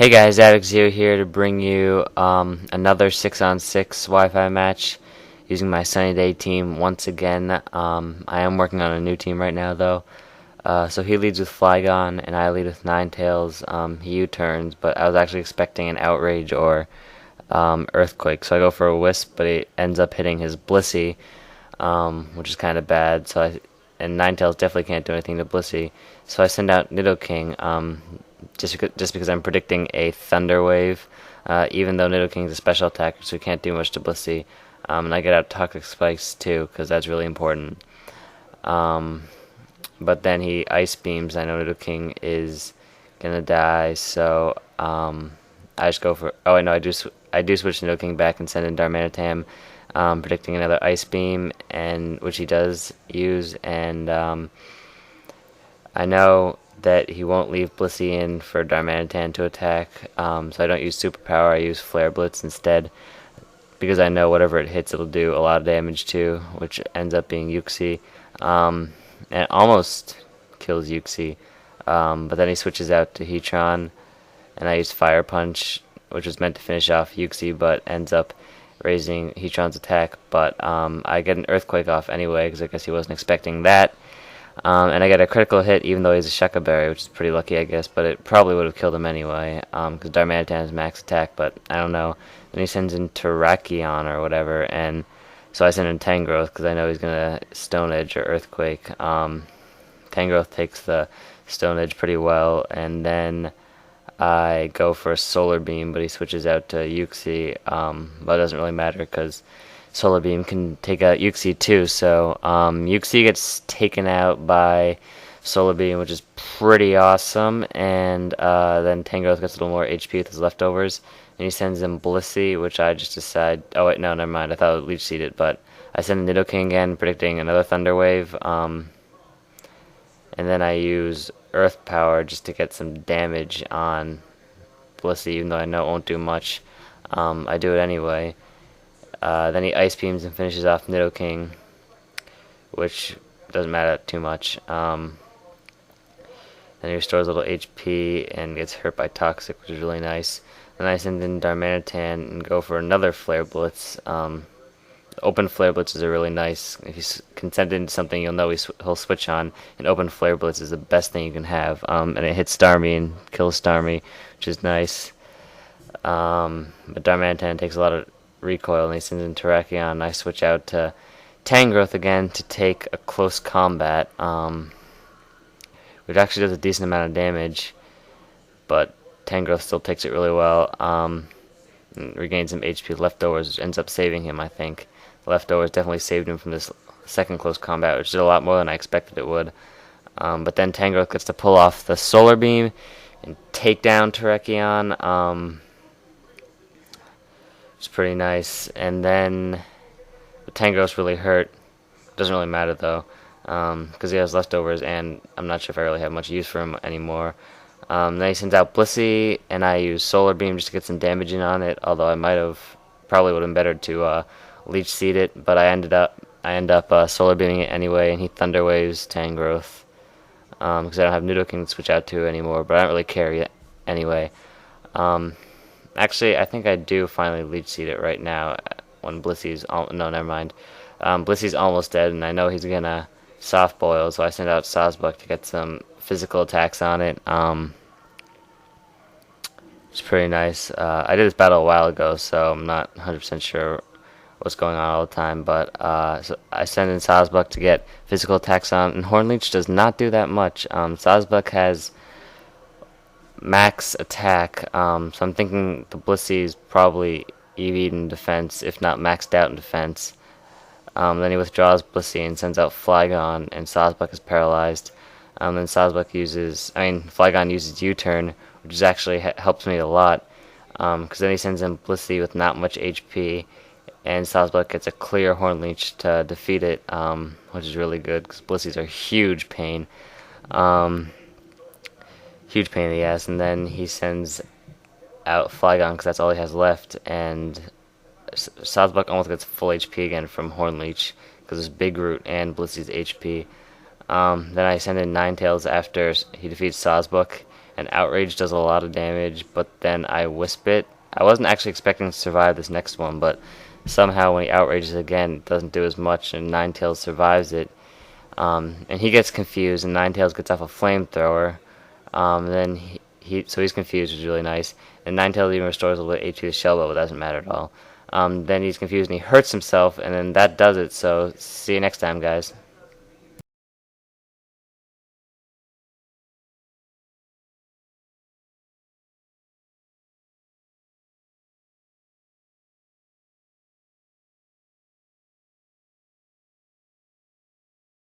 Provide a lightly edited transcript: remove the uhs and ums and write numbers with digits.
Hey guys, Alex here to bring you another 6-on-6 Wi-Fi match using my Sunny Day team once again. I am working on a new team right now though. So he leads with Flygon and I lead with Ninetales. He U-turns, but I was actually expecting an Outrage or Earthquake. So I go for a Wisp, but he ends up hitting his Blissey, which is kind of bad. And Ninetales definitely can't do anything to Blissey. So I send out Nidoking. Just because I'm predicting a Thunder Wave, even though Nidoking is a special attacker, so he can't do much to Blissey. And I get out Toxic Spikes too, because that's really important. But then he Ice Beams. I know Nidoking is gonna die, so I just go for. Oh, I know I do switch Nidoking back and send in Darmanitan, predicting another Ice Beam, and which he does use, and I know that he won't leave Blissey in for Darmanitan to attack, so I don't use Superpower, I use Flare Blitz instead, because I know whatever it hits it'll do a lot of damage too, which ends up being Uxie, and it almost kills Uxie, but then he switches out to Heatran, and I use Fire Punch, which was meant to finish off Uxie, but ends up raising Heatran's attack, but I get an Earthquake off anyway, because I guess he wasn't expecting that. And I get a critical hit even though he's a Shuca Berry, which is pretty lucky, I guess, but it probably would have killed him anyway, because Darmanitan has max attack, but I don't know. Then he sends in Terrakion or whatever, and so I send in Tangrowth because I know he's going to Stone Edge or Earthquake. Tangrowth takes the Stone Edge pretty well, and then I go for a Solar Beam, but he switches out to Uxie, but it doesn't really matter because Solar Beam can take out Uxie too, so Uxie gets taken out by Solar Beam, which is pretty awesome, and then Tangrowth gets a little more HP with his leftovers, and he sends in Blissey, which I just decide, oh wait, no, never mind, I thought I would Leech Seed it, but I send Nidoking again, predicting another Thunder Wave, and then I use Earth Power just to get some damage on Blissey, even though I know it won't do much. I do it anyway. Then he Ice Beams and finishes off Nidoking, which doesn't matter too much. Then he restores a little HP and gets hurt by Toxic, which is really nice. Then I send in Darmanitan and go for another Flare Blitz. Open Flare Blitzes are really nice. If you can send in something you'll know he'll switch on, and Open Flare Blitz is the best thing you can have. And it hits Starmie and kills Starmie, which is nice. But Darmanitan takes a lot of recoil and he sends in Terrakion, and I switch out to Tangrowth again to take a close combat, which actually does a decent amount of damage, but Tangrowth still takes it really well, and regains some HP leftovers, which ends up saving him, I think. The leftovers definitely saved him from this second close combat, which did a lot more than I expected it would. But then Tangrowth gets to pull off the Solar Beam and take down Terrakion, it's pretty nice, and then the Tangrowth's really hurt. Doesn't really matter though, because he has leftovers, and I'm not sure if I really have much use for him anymore. Then he sends out Blissey, and I use Solar Beam just to get some damage in on it. Although probably would have been better to Leech Seed it, but I end up Solar Beaming it anyway, and he Thunder Waves Tangrowth, because I don't have Nidoking to switch out to anymore. But I don't really care yet anyway. Actually, I think I do finally Leech Seed it right now when Blissey's... no, never mind. Blissey's almost dead, and I know he's going to Soft Boil, so I send out Sawsbuck to get some physical attacks on it. It's pretty nice. I did this battle a while ago, so I'm not 100% sure what's going on all the time, but so I send in Sawsbuck to get physical attacks on, and Hornleech does not do that much. Sawsbuck has max attack, so I'm thinking the Blissey is probably EV'd in defense, if not maxed out in defense. Then he withdraws Blissey and sends out Flygon, and Sawsbuck is paralyzed. Then Flygon uses U-turn, which is actually helps me a lot, because then he sends in Blissey with not much HP, and Sawsbuck gets a clear Hornleech to defeat it, which is really good, because Blissey's are huge pain. Huge pain in the ass, and then he sends out Flygon because that's all he has left, and Sawsbuck almost gets full HP again from Hornleech because it's Big Root and Blissey's HP. Then I send in Ninetales after he defeats Sawsbuck, and Outrage does a lot of damage, but then I Wisp it. I wasn't actually expecting to survive this next one, but somehow when he outrages again, it doesn't do as much, and Ninetales survives it. And he gets confused, and Ninetales gets off a flamethrower. Then so he's confused, which is really nice. And Ninetales even restores a little bit HP to Shell, but it doesn't matter at all. Then he's confused and he hurts himself, and then that does it. So see you next time, guys.